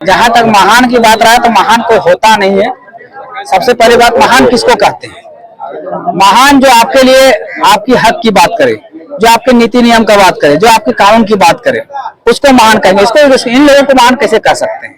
जहां तक महान की बात रहा तो महान कोई होता नहीं है। सबसे पहली बात, महान किसको कहते हैं? महान जो आपके लिए आपकी हक की बात करे, जो आपके नीति नियम का बात करे, जो आपके कानून की बात करे, उसको महान कहेंगे। इसको इन लोगों को महान कैसे कह सकते हैं?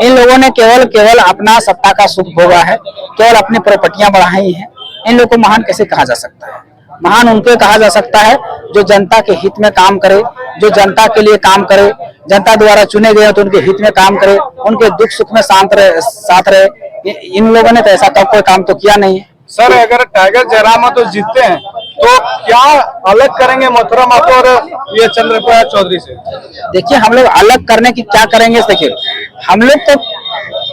इन लोगों ने केवल अपना सत्ता का सुख भोगा है, केवल अपनी प्रॉपर्टियां बढ़ाई हैं। इन लोगों को महान कैसे कहा जा सकता है? महान उनको कहा जा सकता है जो जनता के हित में काम करे, जो जनता के लिए काम करे, जनता द्वारा चुने गए तो उनके हित में काम करे, उनके दुख सुख में साथ रहे। इन लोगों ने तो ऐसा कोई काम तो किया नहीं है। सर, अगर टाइगर जयराम मातो जीतते हैं तो क्या अलग करेंगे मथुरा महतो और ये चंद्रप्रकाश चौधरी से? देखिए, हम लोग अलग करने की क्या करेंगे? देखिए, हम लोग तो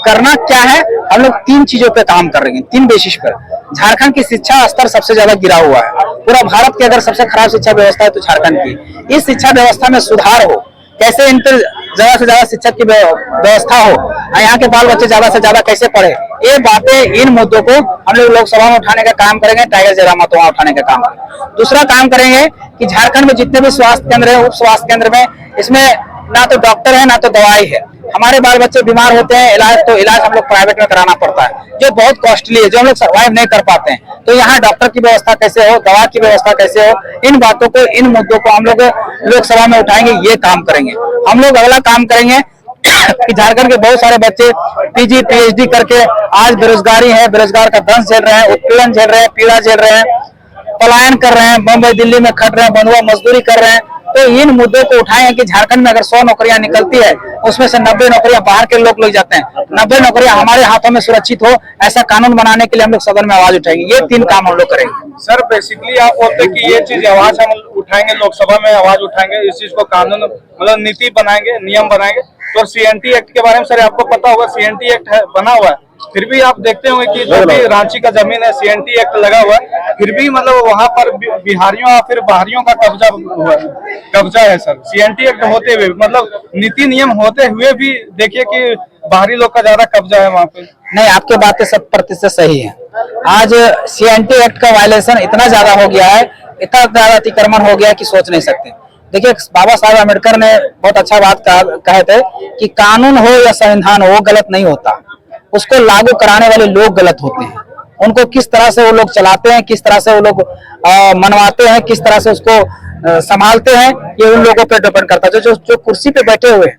करना क्या है, हम लोग 3 चीजों पे काम कर रहे हैं, 3 बेसिस पर। झारखंड की शिक्षा स्तर सबसे ज्यादा गिरा हुआ है। पूरा भारत की अगर सबसे खराब शिक्षा व्यवस्था है तो झारखंड की। इस शिक्षा व्यवस्था में सुधार हो, कैसे इन पर ज्यादा से ज्यादा शिक्षक की व्यवस्था हो, यहाँ के बाल बच्चे ज्यादा से ज्यादा कैसे पढ़े, ये बातें, इन मुद्दों को हम लोग लोकसभा में उठाने का काम करेंगे। टाइगर जयराम मातो वहां उठाने का काम करेंगे। दूसरा काम करेंगे कि झारखंड में जितने भी स्वास्थ्य केंद्र है, उप स्वास्थ्य केंद्र में, इसमें ना तो डॉक्टर है ना तो दवाई है। हमारे बाल बच्चे बीमार होते हैं, इलाज हम लोग प्राइवेट में कराना पड़ता है, जो बहुत कॉस्टली है, जो हम लोग सर्वाइव नहीं कर पाते हैं। तो यहाँ डॉक्टर की व्यवस्था कैसे हो, दवा की व्यवस्था कैसे हो, इन बातों को, इन मुद्दों को हम लोग लोकसभा में उठाएंगे। ये काम करेंगे। हम लोग अगला काम करेंगे कि झारखंड के बहुत सारे बच्चे पीजी पीएचडी करके आज बेरोजगारी है, बेरोजगार का दंश झेल रहे हैं, उत्पीड़न झेल रहे हैं, पीड़ा झेल रहे हैं, पलायन कर रहे हैं, बम्बई दिल्ली में खट रहे हैं, बंधुआ मजदूरी कर रहे हैं। तो इन मुद्दों को उठाएंगे कि झारखंड में अगर 100 नौकरियां निकलती है, उसमें से 90 नौकरियां बाहर के लोग जाते हैं, 90 नौकरियां हमारे हाथों में सुरक्षित हो, ऐसा कानून बनाने के लिए हम लोग सदन में आवाज उठाएंगे। ये 3 काम हम लोग करेंगे। सर, बेसिकली आप बोलते हैं कि ये चीज आवाज हम उठाएंगे, लोकसभा में आवाज उठाएंगे, इस चीज को कानून मतलब नीति बनाएंगे, नियम बनाएंगे। तो सीएनटी एक्ट के बारे में सर आपको पता होगा, सीएनटी एक्ट बना हुआ है, फिर भी आप देखते होंगे कि जो भी रांची का जमीन है, सीएनटी एक्ट लगा हुआ है, फिर भी मतलब वहां पर बिहारियों या फिर बाहरियों का कब्जा है सर। सीएनटी एक्ट होते हुए, मतलब नीति नियम होते हुए भी देखिए कि बाहरी लोग का ज्यादा कब्जा है वहाँ पे। नहीं, आपकी बातें 100% सही है। आज सीएनटी एक्ट का वायलेशन इतना ज्यादा हो गया है, इतना ज्यादा अतिक्रमण हो गया है कि सोच नहीं सकते। देखिए, बाबा साहब अम्बेडकर ने बहुत अच्छा बात कहे थे कि कानून हो या संविधान हो, वो गलत नहीं होता, उसको लागू कराने वाले लोग गलत होते हैं। उनको किस तरह से वो लोग चलाते हैं, किस तरह से वो लोग मनवाते हैं, किस तरह से उसको संभालते हैं, ये उन लोगों पर डिपेंड करता है। जो कुर्सी पे बैठे हुए हैं,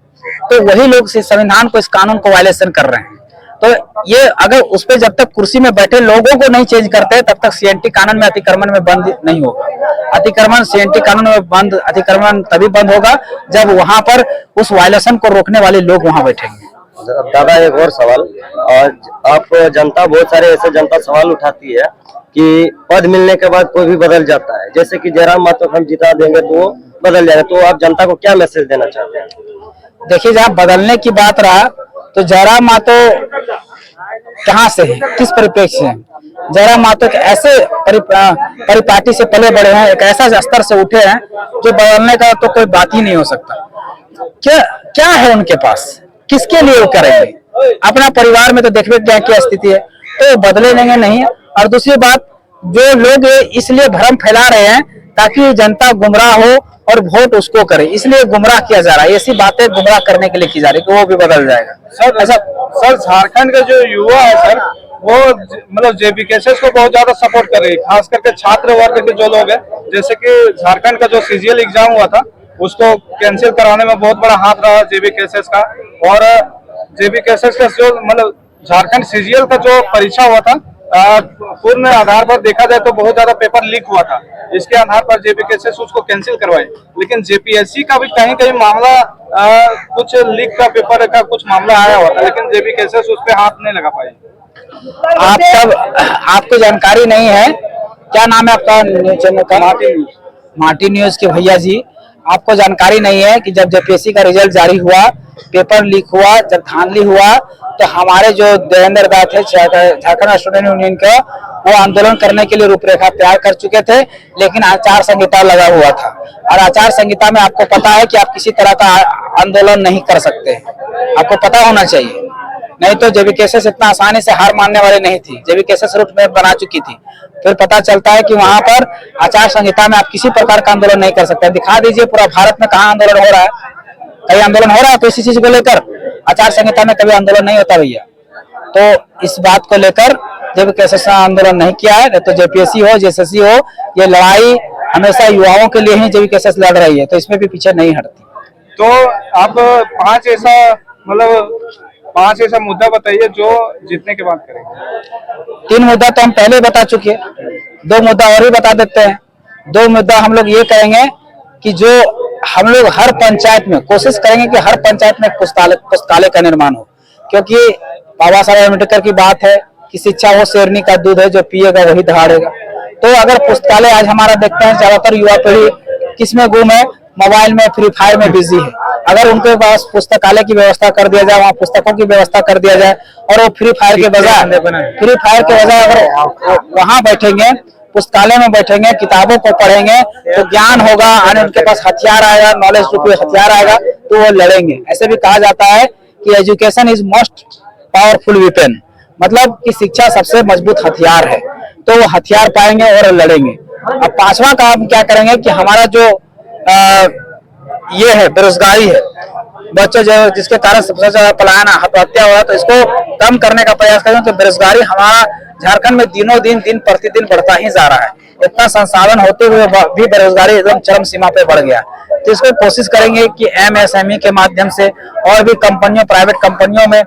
तो वही लोग संविधान को, इस कानून को वायलेशन कर रहे हैं। तो ये अगर उस पर जब तक कुर्सी में बैठे लोगों को नहीं चेंज करते, तब तक सीएनटी कानून में अतिक्रमण में बंद नहीं होगा। अतिक्रमण सीएनटी कानून में बंद, अतिक्रमण तभी बंद होगा जब वहां पर उस वायलेशन को रोकने वाले लोग वहां बैठेंगे। दादा, एक और सवाल, और आप जनता, बहुत सारे ऐसे जनता सवाल उठाती है कि पद मिलने के बाद कोई भी बदल जाता है, जैसे कि जयराम मातो को हम जिता देंगे तो वो बदल जाएगा। तो आप जनता को क्या मैसेज देना चाहते हैं? देखिए, जहाँ बदलने की बात रहा तो जयराम मातो कहाँ से है, किस परिप्रेक्ष्य से है? जयराम मातो एक ऐसे परिपाटी से पले बड़े हैं, एक ऐसा स्तर से उठे हैं जो बदलने का तो कोई बात ही नहीं हो सकता। क्या है उनके पास, किसके लिए वो करेंगे? अपना परिवार में तो देखिए क्या स्थिति है, तो बदले लेंगे नहीं। और दूसरी बात, जो लोग इसलिए भ्रम फैला रहे हैं ताकि जनता गुमराह हो और वोट उसको करे, इसलिए गुमराह किया जा रहा है। ऐसी बातें गुमराह करने के लिए की जा रही है कि वो भी बदल जाएगा। सर, झारखंड के जो युवा है सर, वो मतलब जेबी केसेस को बहुत ज्यादा सपोर्ट कर रही है, खास करके छात्र वर्ग के जो लोग हैं। जैसे कि झारखंड का जो सीजीएल एग्जाम हुआ था, उसको कैंसिल कराने में बहुत बड़ा हाथ रहा जेबी केसेस का। और जेबी केसेस का जो मतलब झारखंड सीजीएल का जो परीक्षा हुआ था, पूर्ण आधार पर देखा जाए तो बहुत ज्यादा पेपर लीक हुआ था। इसके आधार पर जेबी केसेस उसको कैंसिल करवाए, लेकिन जेपीएससी का भी कहीं कहीं मामला, कुछ लीक का पेपर का कुछ मामला आया हुआ था, लेकिन जेबी केसेस उस पर हाथ नहीं लगा पाए। आपको जानकारी नहीं है? क्या नाम है आपका न्यूज चैनल का? मार्टी न्यूज के भैया जी, आपको जानकारी नहीं है कि जब जेपीएससी का रिजल्ट जारी हुआ, पेपर लीक हुआ, जब धांधली हुआ, तो हमारे जो देवेंद्र दा थे झारखंड स्टूडेंट यूनियन का, वो आंदोलन करने के लिए रूपरेखा तैयार कर चुके थे, लेकिन आचार संहिता लगा हुआ था। और आचार संहिता में आपको पता है कि आप किसी तरह का आंदोलन नहीं कर सकते, आपको पता होना चाहिए। नहीं तो जेबी केसेस इतना आसानी से हार मानने वाले नहीं थी। जेबी केसेस रूट में बना चुकी थी। फिर पता चलता है कि वहां पर आचार संहिता में आप किसी प्रकार का आंदोलन नहीं कर सकते। दिखा दीजिए पूरा भारत में कहाँ आंदोलन हो रहा है? कहीं आंदोलन हो रहा है तो इसी चीज को लेकर आचार संहिता में कभी आंदोलन नहीं होता भैया। तो इस बात को लेकर जब कैसे आंदोलन नहीं किया है, तो जेपीएससी हो जेएसएससी हो, ये लड़ाई हमेशा युवाओं के लिए ही जब कैसे लड़ रही है, तो इसमें भी पीछे नहीं हटती। तो आप पांच ऐसा मुद्दा बताइए जो जीतने के बाद करेंगे। 3 मुद्दा तो हम पहले बता चुके हैं, 2 मुद्दा और भी बता देते हैं। 2 मुद्दा हम लोग ये कहेंगे कि जो हम लोग हर पंचायत में कोशिश करेंगे कि हर पंचायत में पुस्तकालय का निर्माण हो, क्योंकि बाबा साहेब अम्बेडकर की बात है कि शिक्षा वो शेरनी का दूध है, जो पिएगा वही दहाड़ेगा। तो अगर पुस्तकालय आज हमारा देखते हैं ज्यादातर युवा पीढ़ी किसमें गुम है, मोबाइल में, फ्री फायर में बिजी है। अगर उनके पास पुस्तकालय की व्यवस्था कर दिया जाए, वहाँ पुस्तकों की व्यवस्था कर दिया जाए, और वो फ्री फायर के बजाय अगर वहाँ बैठेंगे, पुस्तकालय में बैठेंगे, किताबों को पढ़ेंगे, तो ज्ञान होगा, और उनके पास हथियार आएगा, नॉलेज रूपी हथियार आएगा, तो वो लड़ेंगे। ऐसे भी कहा जाता है कि education is most powerful weapon, मतलब कि शिक्षा सबसे मजबूत हथियार है। तो वो हथियार पाएंगे और लड़ेंगे। अब 5वां काम क्या करेंगे कि हमारा जो ये है बेरोजगारी है, बच्चे जो जिसके कारण सबसे ज्यादा पलायन आत्महत्या हो रहा है, तो इसको कम करने का प्रयास करें। तो बेरोजगारी हमारा झारखंड में दिनों दिन प्रतिदिन बढ़ता ही जा रहा है। इतना संसाधन होते हुए भी बेरोजगारी एकदम चरम सीमा पे बढ़ गया। तो इसको कोशिश करेंगे कि एमएसएमई के माध्यम से और भी कंपनियों, प्राइवेट कंपनियों में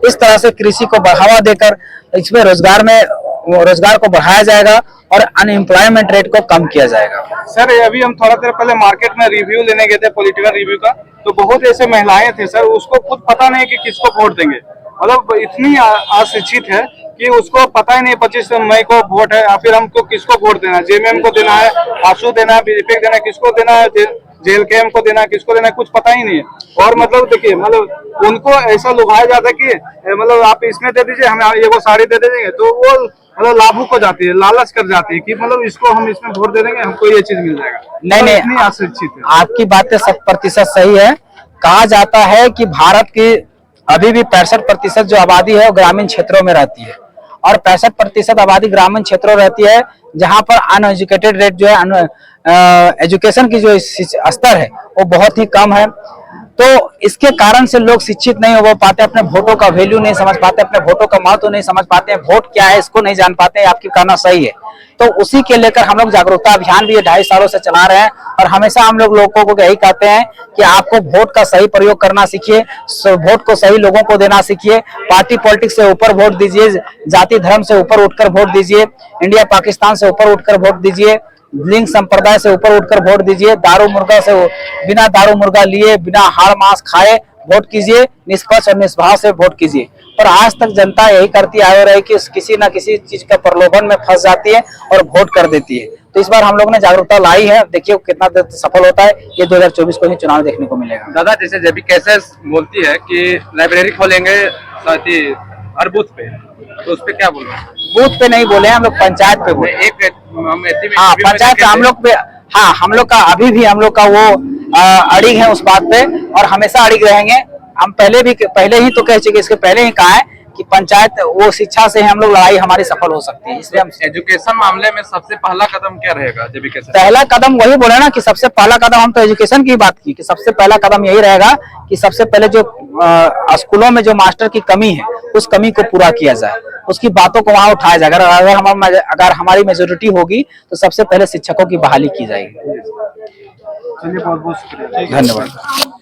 इस तरह से कृषि को बढ़ावा देकर इसमें रोजगार को बढ़ाया जाएगा और अनएम्प्लॉयमेंट रेट को कम किया जाएगा। सर अभी हम थोड़ा देर पहले मार्केट में रिव्यू लेने गए थे, पॉलिटिकल रिव्यू का, तो बहुत ऐसे महिलाएं थे सर, उसको खुद पता नहीं कि किसको वोट देंगे। मतलब इतनी अशिक्षित है कि उसको पता ही नहीं 25 मई को वोट है, या फिर हमको किसको वोट देना है, जेएमएम को देना है, आशू देना है, बीजेपी देना है, किसको देना है, जेएलकेएम को देना है, किसको देना है, कुछ पता ही नहीं है। और मतलब देखिए, मतलब उनको ऐसा लुभाया जाता है कि मतलब आप इसमें दे दीजिए, हमें ये वो साड़ी दे देंगे, तो वो मतलब लाभुक हो जाती है, लालच कर जाती है कि मतलब इसको हम इसमें वोट दे देंगे, हमको ये चीज मिल जाएगा। नहीं, इतनी अशिक्षित है। आपकी बातें 100% सही है। कहा जाता है कि भारत की अभी भी 65% जो आबादी है वो ग्रामीण क्षेत्रों में रहती है, और 65% आबादी ग्रामीण क्षेत्रों में रहती है, जहां पर अनएजुकेटेड रेट जो है, एजुकेशन की जो स्तर है वो बहुत ही कम है। तो इसके कारण से लोग शिक्षित नहीं हो पाते, अपने वोटों का वैल्यू नहीं समझ पाते, अपने वोटों का महत्व नहीं समझ पाते हैं, वोट क्या है इसको नहीं जान पाते हैं। आपकी कहना सही है। तो उसी के लेकर हम लोग जागरूकता अभियान भी 2.5 सालों से चला रहे हैं, और हमेशा हम लोग लोगों को यही कहते हैं कि आपको वोट का सही प्रयोग करना सीखिए, वोट को सही लोगों को देना सीखिए, पार्टी पॉलिटिक्स से ऊपर वोट दीजिए, जाति धर्म से ऊपर उठकर वोट दीजिए, इंडिया पाकिस्तान से ऊपर उठकर वोट दीजिए, लिंग संप्रदाय से ऊपर उठकर वोट दीजिए, बिना दारू मुर्गा लिए, बिना हाड़ मांस खाए वोट कीजिए, निष्पक्ष और निष्भाव से वोट कीजिए। पर आज तक जनता यही करती आ रही है कि किसी न किसी चीज का प्रलोभन में फंस जाती है और वोट कर देती है। तो इस बार हम लोग ने जागरूकता लाई है, देखिए कितना सफल होता है। ये 2024 को ही चुनाव देखने को मिलेगा। दादा, जैसे जेबी कैसेस बोलती है कि लाइब्रेरी खोलेंगे साथ ही हर बूथ पे, तो उस पे क्या बोल रहे हैं? बूथ पे नहीं बोले, हम लोग पंचायत पे बोले। हाँ, पंचायत पे हम लोग पे, हाँ, हम लोग का अभी भी हम लोग का वो अड़िग है उस बात पे, और हमेशा अड़िग रहेंगे। हम पहले ही तो कह चुके, इसके पहले ही कहा है कि पंचायत वो शिक्षा से हम लोग लड़ाई हमारी सफल हो सकती है। इसलिए हम एजुकेशन मामले में सबसे पहला कदम क्या रहेगा? जेबी कैसेस पहला कदम वही बोले ना कि सबसे पहला कदम, हम तो एजुकेशन की बात की कि सबसे पहला कदम यही रहेगा कि सबसे पहले जो स्कूलों में जो मास्टर की कमी है उस कमी को पूरा किया जाए, उसकी बातों को वहां उठाया जाए। अगर हमारी मेजोरिटी होगी तो सबसे पहले शिक्षकों की बहाली की जाएगी। चलिए, बहुत बहुत शुक्रिया, धन्यवाद।